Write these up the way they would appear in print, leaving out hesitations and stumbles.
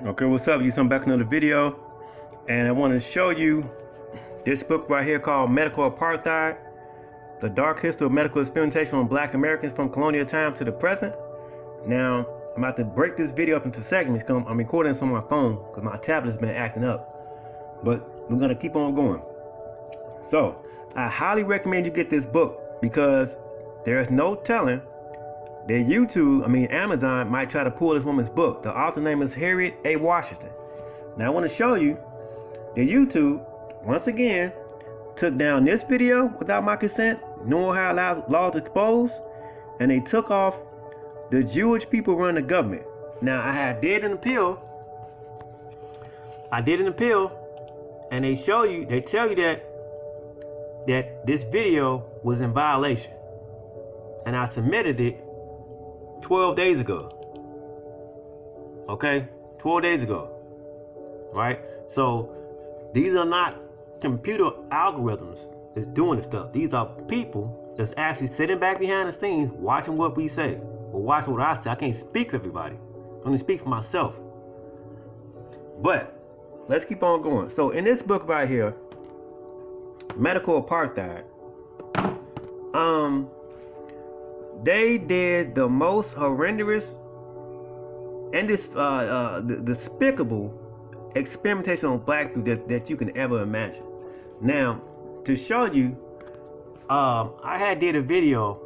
Okay, what's up? I'm back in another video, and I want to show you this book right here called Medical Aparthied: The Dark History of Medical Experimentation on Black Americans from Colonial Times to the Present. Now, I'm about to break this video up into segments because I'm recording this on my phone because my tablet's been acting up. But we're gonna keep on going. So, I highly recommend you get this book because there's no telling that Amazon might try to pull this woman's book. The author's name is Harriet A. Washington. Now I want to show you that YouTube, once again, took down this video without my consent, knowing how laws exposed, and they took off the Jewish people run the government. Now I did an appeal, and they tell you that this video was in violation, and I submitted it 12 days ago. Okay, 12 days ago, right? So these are not computer algorithms that's doing this stuff. These are people that's actually sitting back behind the scenes watching what we say, or watching what I say. I can't speak for everybody. I only speak for myself. But let's keep on going. So in this book right here, Medical Aparthied, they did the most horrendous and despicable experimentation on black people that you can ever imagine. Now, to show you, I did a video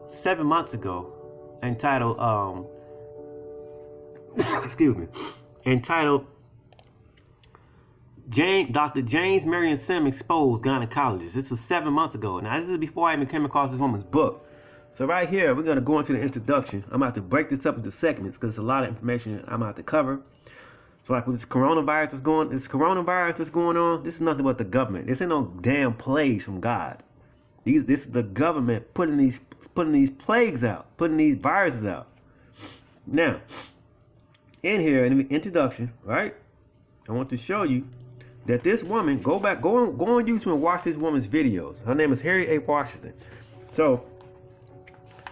7 months ago entitled, Dr. James Marion Sim Exposed Gynecologist. This was 7 months ago. Now, this is before I even came across this woman's book. So right here, we're going to go into the introduction. I'm about to break this up into segments because it's a lot of information I'm about to cover. So like with this coronavirus that's going on, this is nothing but the government. This ain't no damn plagues from God. This is the government putting these plagues out, putting these viruses out. Now, in here, in the introduction, right, I want to show you that this woman, go on YouTube and watch this woman's videos. Her name is Harriet A. Washington. So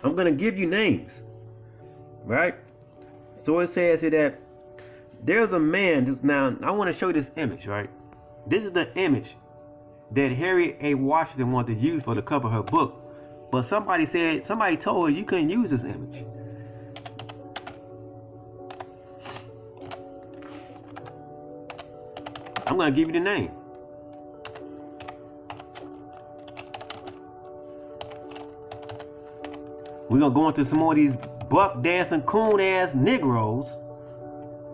I'm gonna give you names, right? So it says here that there's a man. Now I want to show you this image, right? This is the image that Harriet A. Washington wanted to use for the cover of her book, but somebody told her you couldn't use this image. I'm gonna give you the name. We're gonna go into some more of these buck dancing coon ass Negroes.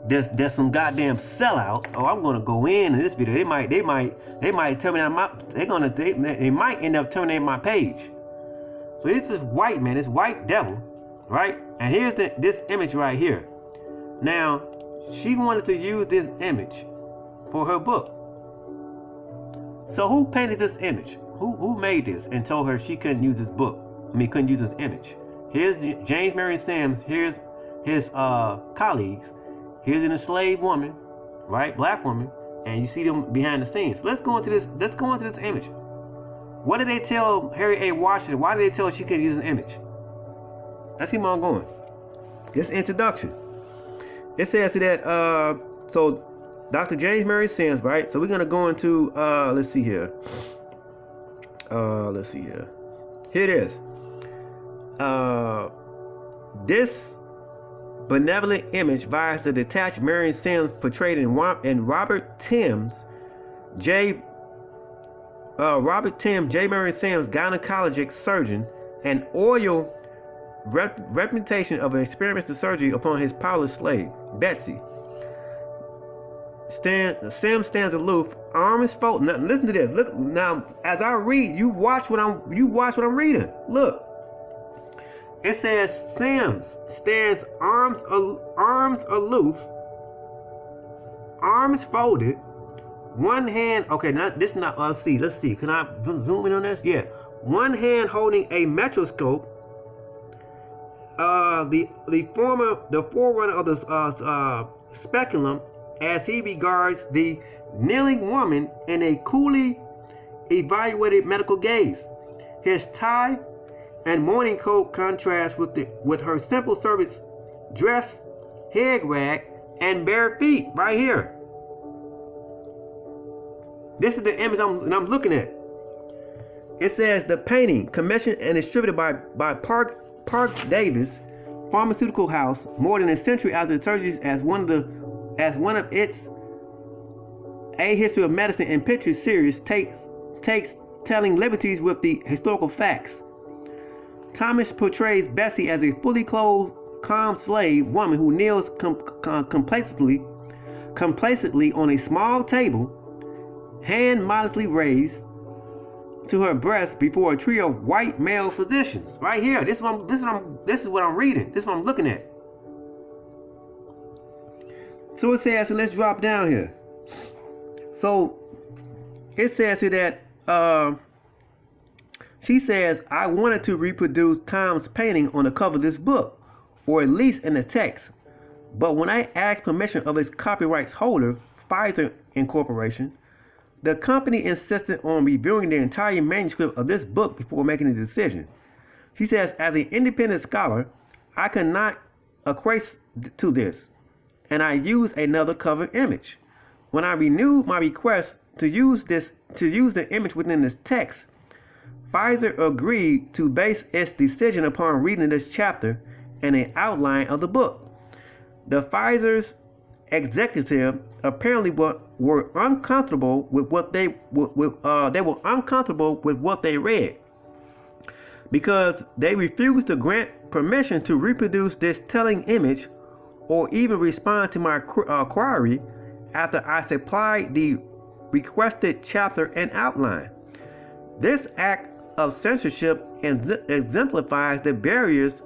There's some goddamn sellouts. Oh, I'm gonna go in this video. They might terminate they might end up terminating my page. So this is white man, this white devil, right? And here's this image right here. Now, she wanted to use this image for her book. So who painted this image? Who made this and told her she couldn't use this book? Couldn't use this image. Here's James Marion Sims. Here's his colleagues. Here's an enslaved woman, right, black woman, and you see them behind the scenes. Let's go into this image. What did they tell Harriet A. Washington? Why did they tell her she couldn't use an image? Let's keep on going. This introduction. It says that so Dr. James Marion Sims, right? So we're gonna go into let's see here. Here it is. This benevolent image vies the detached Marion Sims portrayed in Robert Timms, J. Marion Sims, gynecologic surgeon, and oil reputation of an experimental surgery upon his powerless slave, Betsy. Sims stands aloof, arms folded. Now, listen to this. Look now, as I read, you watch what I'm reading. Look. It says Sims stands arms aloof, arms folded, one hand. Okay, now this is not. Let's see. Can I zoom in on this? Yeah, one hand holding a microscope. The forerunner of the speculum, as he regards the kneeling woman in a coolly evaluated medical gaze. His tie and morning coat contrast with her simple service dress, head rag, and bare feet, right here. This is the image I'm looking at. It says the painting, commissioned and distributed by Park Davis Pharmaceutical House more than a century after the surgeries, as one of its A History of Medicine in Pictures series takes telling liberties with the historical facts. Thomas portrays Bessie as a fully clothed, calm slave woman who kneels complacently on a small table, hand modestly raised to her breast before a trio of white male physicians. Right here. This is what I'm reading. This is what I'm looking at. So it says, so let's drop down here. So it says here that she says, I wanted to reproduce Tom's painting on the cover of this book, or at least in the text. But when I asked permission of its copyrights holder, Pfizer Incorporation, the company insisted on reviewing the entire manuscript of this book before making a decision. She says, as an independent scholar, I could not acquiesce to this, and I used another cover image. When I renewed my request to use the image within this text, Pfizer agreed to base its decision upon reading this chapter and an outline of the book. The Pfizer's executive apparently were uncomfortable with what they were uncomfortable with what they read, because they refused to grant permission to reproduce this telling image or even respond to my query after I supplied the requested chapter and outline. This act of censorship exemplifies the barriers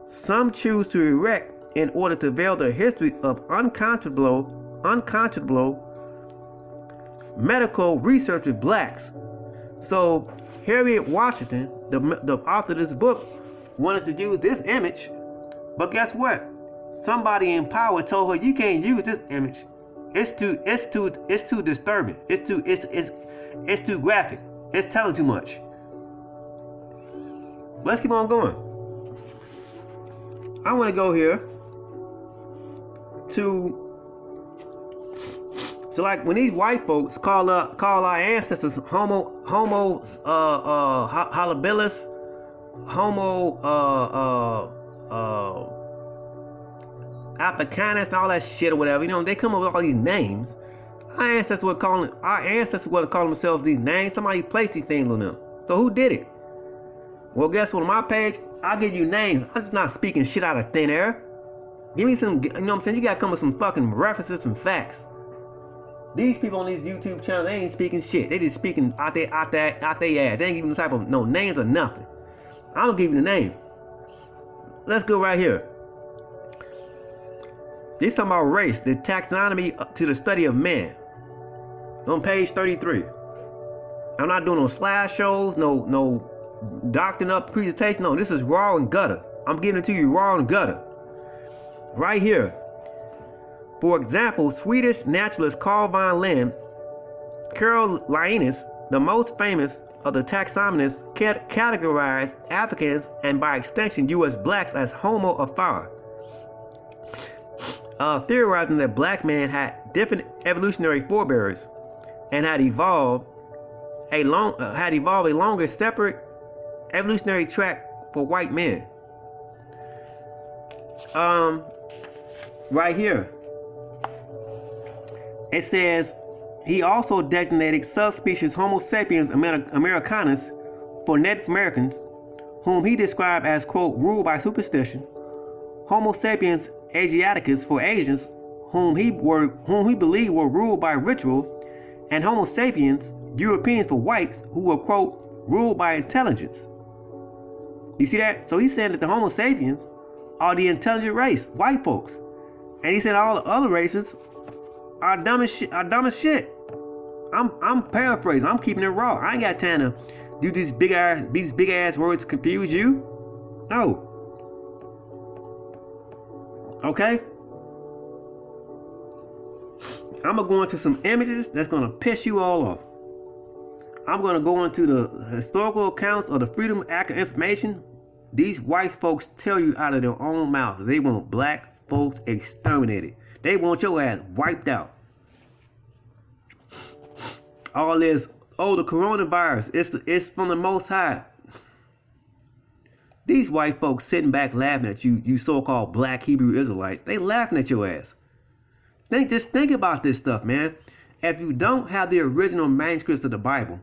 some choose to erect in order to veil the history of unconscionable medical research with blacks. So Harriet Washington, the author of this book, wanted to use this image, but guess what? Somebody in power told her, you can't use this image. It's too disturbing. It's too graphic. It's telling too much. Let's keep on going. I want to go here to, so like when these white folks call our ancestors homo habilis, homo Africanus and all that shit or whatever, you know, they come up with all these names. Our ancestors would call themselves these names. Somebody placed these things on them. So who did it? Well, guess what? On my page, I'll give you names. I'm just not speaking shit out of thin air. Give me some, you know what I'm saying? You gotta come with some fucking references, some facts. These people on these YouTube channels, they ain't speaking shit. They just speaking out their ass. They ain't giving the type of no names or nothing. I'm gonna give you the name. Let's go right here. This is talking about race, the taxonomy to the study of man. On page 33. I'm not doing no slideshows, no doctoring up presentation. No, this is raw and gutter. I'm giving it to you raw and gutter. Right here. For example, Swedish naturalist Carl von Linnaeus, the most famous of the taxonomists, categorized Africans and by extension U.S. blacks as Homo afar, theorizing that black men had different evolutionary forebears and had evolved a longer separate evolutionary track for white men. Right here, it says he also designated subspecies Homo sapiens americanus for Native Americans, whom he described as, quote, ruled by superstition, Homo sapiens Asiaticus for Asians, whom he believed were ruled by ritual, and Homo sapiens Europeans for whites, who were, quote, ruled by intelligence. You see that? So he's saying that the Homo sapiens are the intelligent race, white folks. And he said all the other races are dumb as shit. I'm paraphrasing. I'm keeping it raw. I ain't got time to do these big ass words to confuse you. No. Okay? I'm gonna go into some images that's gonna piss you all off. I'm gonna go into the historical accounts of the Freedom Act of Information. These white folks tell you out of their own mouth they want black folks exterminated. They want your ass wiped out. All this, the coronavirus, it's from the Most High. These white folks sitting back laughing at you, you so-called black Hebrew Israelites. They laughing at your ass. Just think about this stuff, man. If you don't have the original manuscripts of the Bible,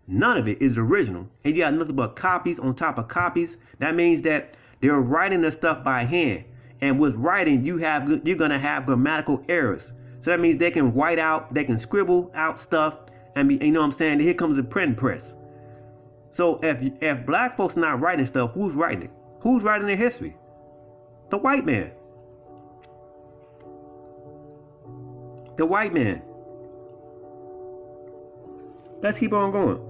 none of it is original, and you got nothing but copies on top of copies, that means that they're writing the stuff by hand. And with writing, you're gonna have grammatical errors. So that means they can white out, they can scribble out stuff, and you know what I'm saying? Here comes the print press. So if black folks are not writing stuff, who's writing it? Who's writing their history? The white man. The white man. Let's keep on going.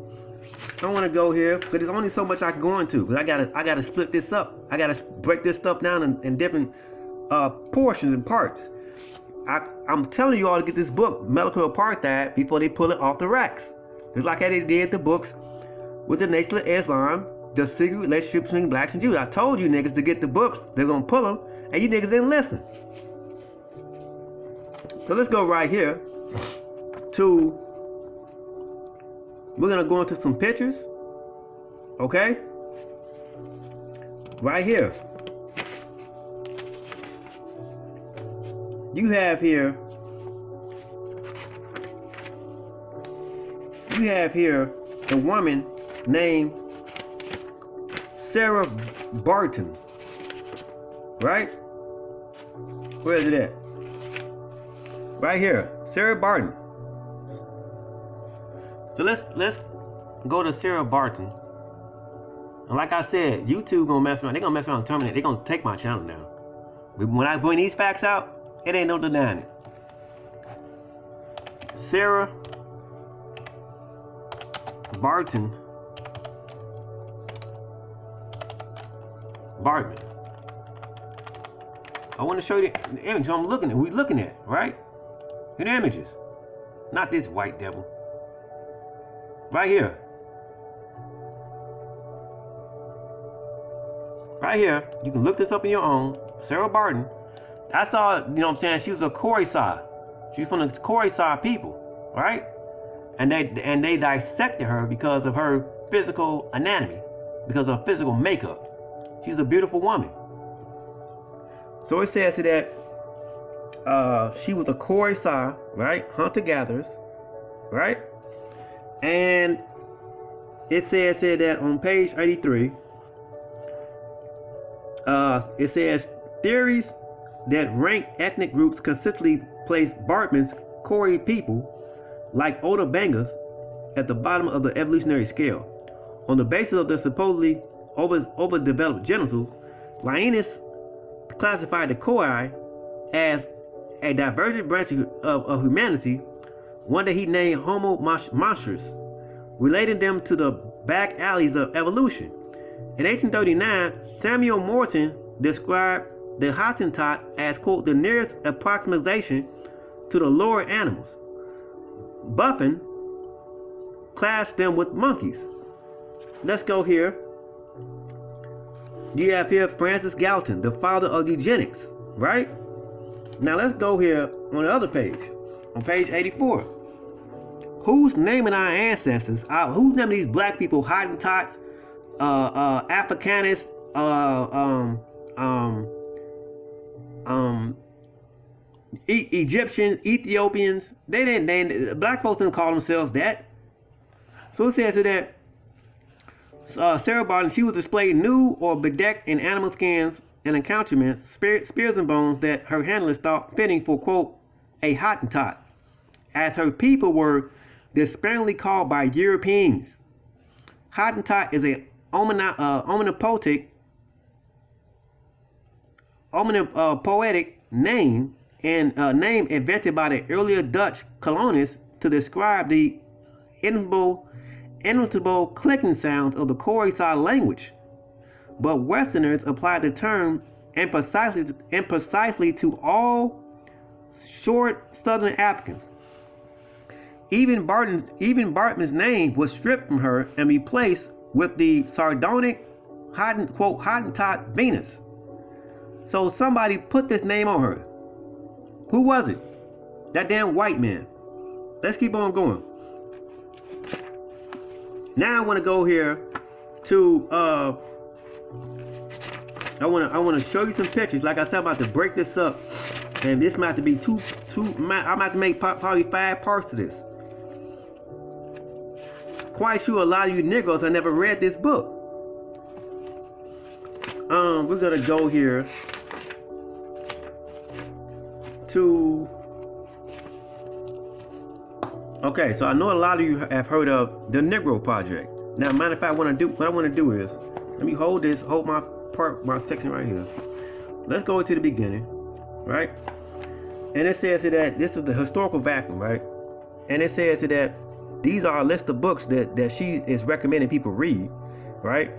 I want to go here, but there's only so much I can go into. Because I gotta split this up. I gotta break this stuff down in different portions and parts. I'm telling you all to get this book, Medical Aparthied, before they pull it off the racks. Just like how they did the books with the Nation of Islam, the secret relationship between blacks and Jews. I told you niggas to get the books. They're gonna pull them, and you niggas didn't listen. So let's go right here to. We're gonna go into some pictures, okay? Right here. You have here a woman named Sarah Barton, right? Where is it at? Right here, Sarah Barton. So let's go to Sarah Barton. And like I said, YouTube gonna mess around. They gonna mess around and terminate. They gonna take my channel down. When I bring these facts out, it ain't no denying it. Sarah Barton. Bartman. I want to show you the image I'm looking at. We're looking at, right? The images. Not this white devil. Right here. Right here. You can look this up on your own. Sarah Barton. I saw, you know what I'm saying, she was a Khoisan. She's from the Khoisan people, right? And they dissected her because of her physical anatomy, because of her physical makeup. She's a beautiful woman. So it says that she was a Khoisan, right? Hunter-gatherers, right? And it says that on page 83, it says theories that rank ethnic groups consistently place Bartmans Quarry people, like Otobangas, at the bottom of the evolutionary scale. On the basis of their supposedly overdeveloped genitals, Linus classified the Khoi as a divergent branch of humanity, one that he named Homo monstrous, relating them to the back alleys of evolution. In 1839, Samuel Morton described the Hottentot as, quote, the nearest approximation to the lower animals. Buffon classed them with monkeys. Let's go here. You have here Francis Galton, the father of eugenics, right? Now let's go here on the other page, on page 84. Who's naming our ancestors? Who's naming these black people Hottentots, Afrikaners, Egyptians, Ethiopians? They didn't name, black folks didn't call themselves that. So it says that Sarah Barton, she was displayed nude or bedecked in animal skins and accoutrements, spears and bones that her handlers thought fitting for, quote, a Hottentot, as her people were despairingly called by Europeans. Hottentot is a poetic name and name invented by the earlier Dutch colonists to describe the inevitable clicking sounds of the Khoisan language. But Westerners applied the term imprecisely to all short Southern Africans. Even Bartman's name was stripped from her and replaced with the sardonic Hottentot Venus. So somebody put this name on her. Who was it? That damn white man. Let's keep on going. Now I want to go here to I want to show you some pictures. Like I said, I'm about to break this up, and this might have to be I'm about to make probably 5 parts to this. Quite sure a lot of you Negroes have never read this book. We're gonna go here to. Okay, so I know a lot of you have heard of the Negro Project. Now, matter of fact, what I want to do is, let me hold my section right here. Let's go to the beginning, right? And it says that this is the historical vacuum, right? And it says that these are a list of books that she is recommending people read, right?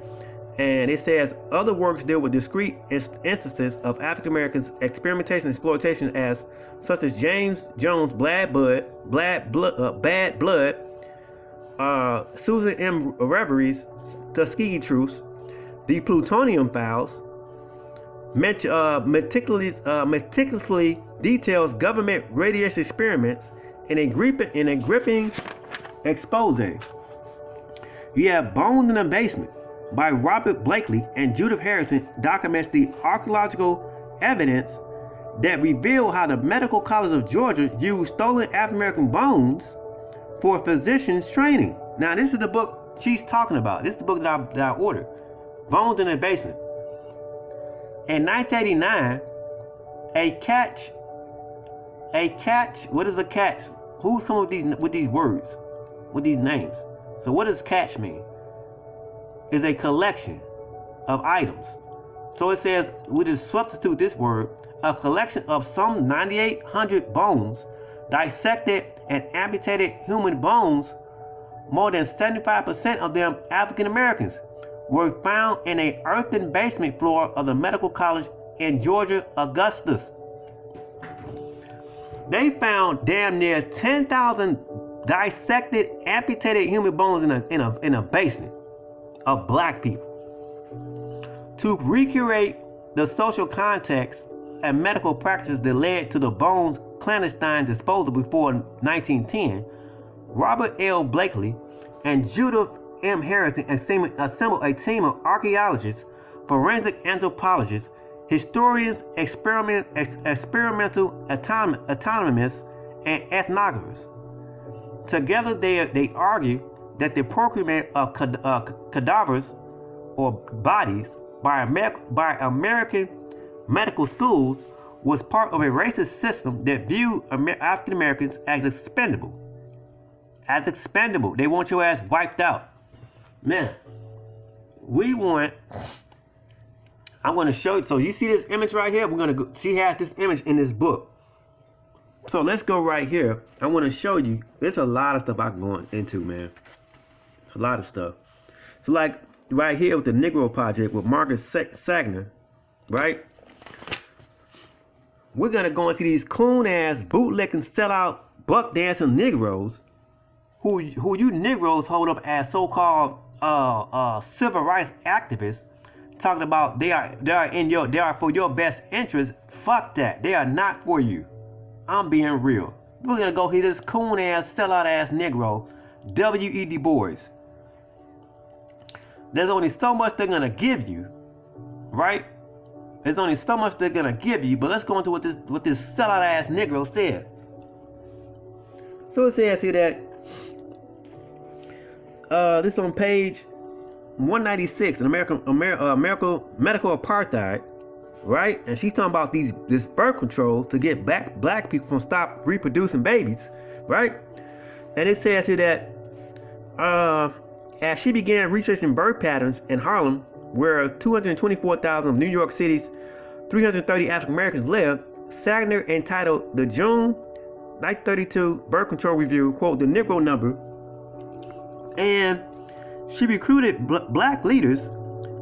And it says other works deal with discrete instances of African Americans' experimentation and exploitation, as such as James Jones' Bad Blood, Susan M. Revery's Tuskegee Truce, The Plutonium Files, meticulously details government radiation experiments in a gripping expose. You have Bones in the Basement by Robert Blakely and Judith Harrison documents the archaeological evidence that reveal how the Medical College of Georgia used stolen African American bones for physicians training. Now, this is the book she's talking about. This is the book that I ordered. Bones in the Basement. In 1989, a catch. What is a catch? Who's coming with these words, with these names? So what does catch mean? Is a collection of items. So it says, we just substitute this word, a collection of some 9,800 bones, dissected and amputated human bones. More than 75% of them African Americans were found in an earthen basement floor of the Medical College in Georgia, Augustus. They found damn near 10,000 dissected, amputated human bones in a basement of black people. To recreate the social context and medical practices that led to the bones' clandestine disposal before 1910, Robert L. Blakely and Judith M. Harrison assembled a team of archaeologists, forensic anthropologists, historians, experimental autonomists, and ethnographers. Together, they argue that the procurement of cadavers or bodies by American medical schools was part of a racist system that viewed African Americans as expendable. They want your ass wiped out. Now, I'm going to show you. So you see this image right here? She has this image in this book. So let's go right here. I want to show you. There's a lot of stuff I can go into, man. A lot of stuff. So like right here with the Negro Project with Margaret Sagner, right? We're going to go into these coon-ass, bootlicking, sellout, buck-dancing Negroes who you Negroes hold up as so-called civil rights activists, talking about they are for your best interest. Fuck that. They are not for you. I'm being real. We're gonna go hear this coon-ass, sellout-ass Negro, W.E.B. Du Bois. There's only so much they're gonna give you, right? There's only so much they're gonna give you, but let's go into what this sellout-ass Negro said. So it says here that this on page 196 in American Medical Aparthied, right? And she's talking about this birth control to get black people from stop reproducing babies, right? And it says here that as she began researching birth patterns in Harlem, where 224,000 of New York City's 330 African Americans live, Sagner entitled the June 1932 Birth Control Review, quote, the Negro number, and she recruited black leaders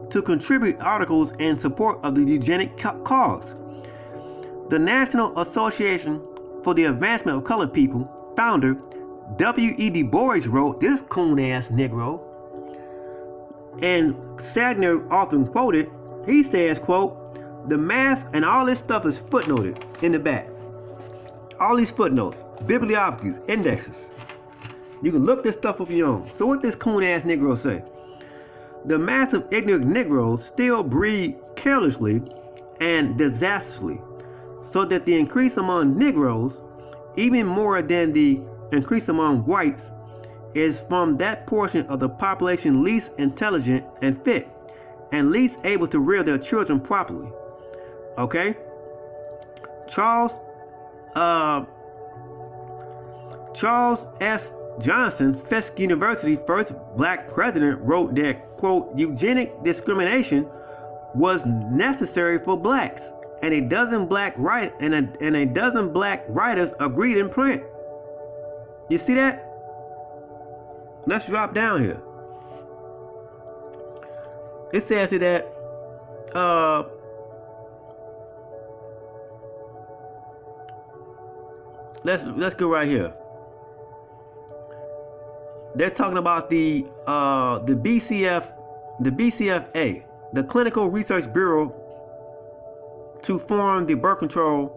to contribute articles in support of the eugenic cause. The National Association for the Advancement of Colored People founder W.E. Du Bois wrote, this coon-ass Negro, and Sagner often quoted, he says, quote, the math and all this stuff is footnoted in the back. all these footnotes, bibliographies, indexes. You can look this stuff up your own. So what this coon-ass Negro say? The mass of ignorant Negroes still breed carelessly and disastrously, so that the increase among Negroes, even more than the increase among whites, is from that portion of the population least intelligent and fit, and least able to rear their children properly. Okay? Charles S. Johnson, Fisk University first black president, wrote that, quote, eugenic discrimination was necessary for blacks, and a dozen black writers agreed in print. You see that? Let's drop down here. It says that let's go right here. They're talking about the BCFA, the Clinical Research Bureau, to form the Birth Control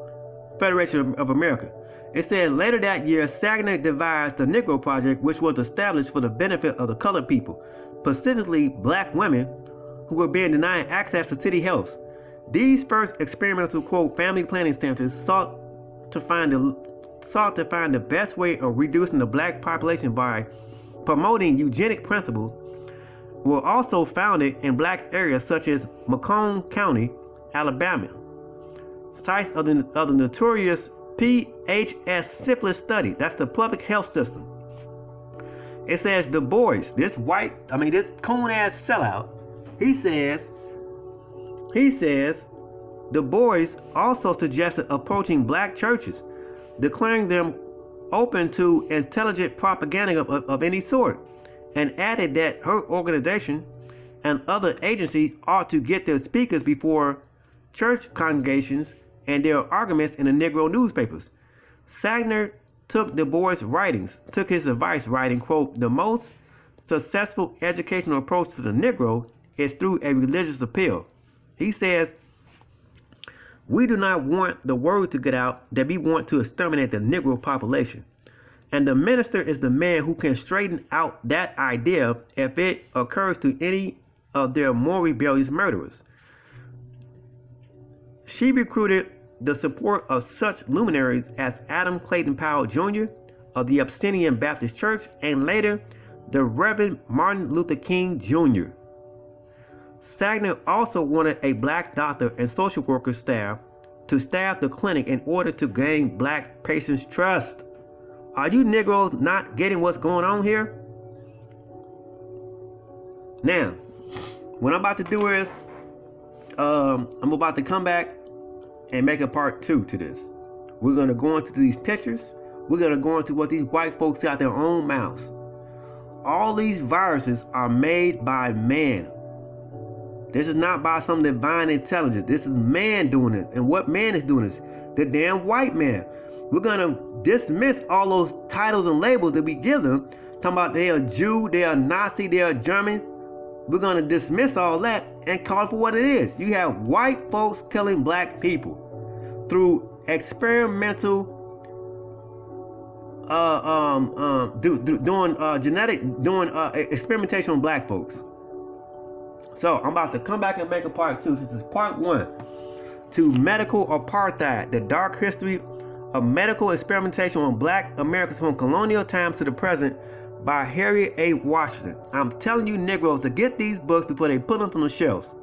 Federation of Amerika. It said later that year, Saginaw devised the Negro Project, which was established for the benefit of the colored people, specifically black women who were being denied access to city health. These first experimental, quote, family planning centers sought to find the best way of reducing the black population by promoting eugenic principles. Were also founded in black areas such as Macomb County, Alabama, sites of the notorious PHS syphilis study. That's the public health system. It says Du Bois, this coon ass sellout, he says Du Bois also suggested approaching black churches, declaring them open to intelligent propaganda of any sort, and added that her organization and other agencies ought to get their speakers before church congregations and their arguments in the Negro newspapers. Saginaw took Du Bois' took his advice, writing, quote, the most successful educational approach to the Negro is through a religious appeal. He says, we do not want the word to get out that we want to exterminate the Negro population. And the minister is the man who can straighten out that idea if it occurs to any of their more rebellious murderers. She recruited the support of such luminaries as Adam Clayton Powell Jr. of the Abyssinian Baptist Church, and later the Reverend Martin Luther King Jr. Saginaw also wanted a black doctor and social worker staff to staff the clinic in order to gain black patients' trust. Are you Negroes not getting what's going on here? Now, what I'm about to do is, I'm about to come back and make a part 2 to this. We're going to go into these pictures. We're going to go into what these white folks say out their own mouths. All these viruses are made by man. This is not by some divine intelligence. This is man doing it. And what man is doing this? The damn white man. We're going to dismiss all those titles and labels that we give them. Talking about they are Jew, they are Nazi, they are German. We're going to dismiss all that and call it for what it is. You have white folks killing black people through experimental doing experimentation on black folks. So I'm about to come back and make a part 2. This is part 1 to Medical Aparthied, the dark history of medical experimentation on black Americans from colonial times to the present, by Harriet A. Washington. I'm telling you Negroes to get these books before they put them from the shelves.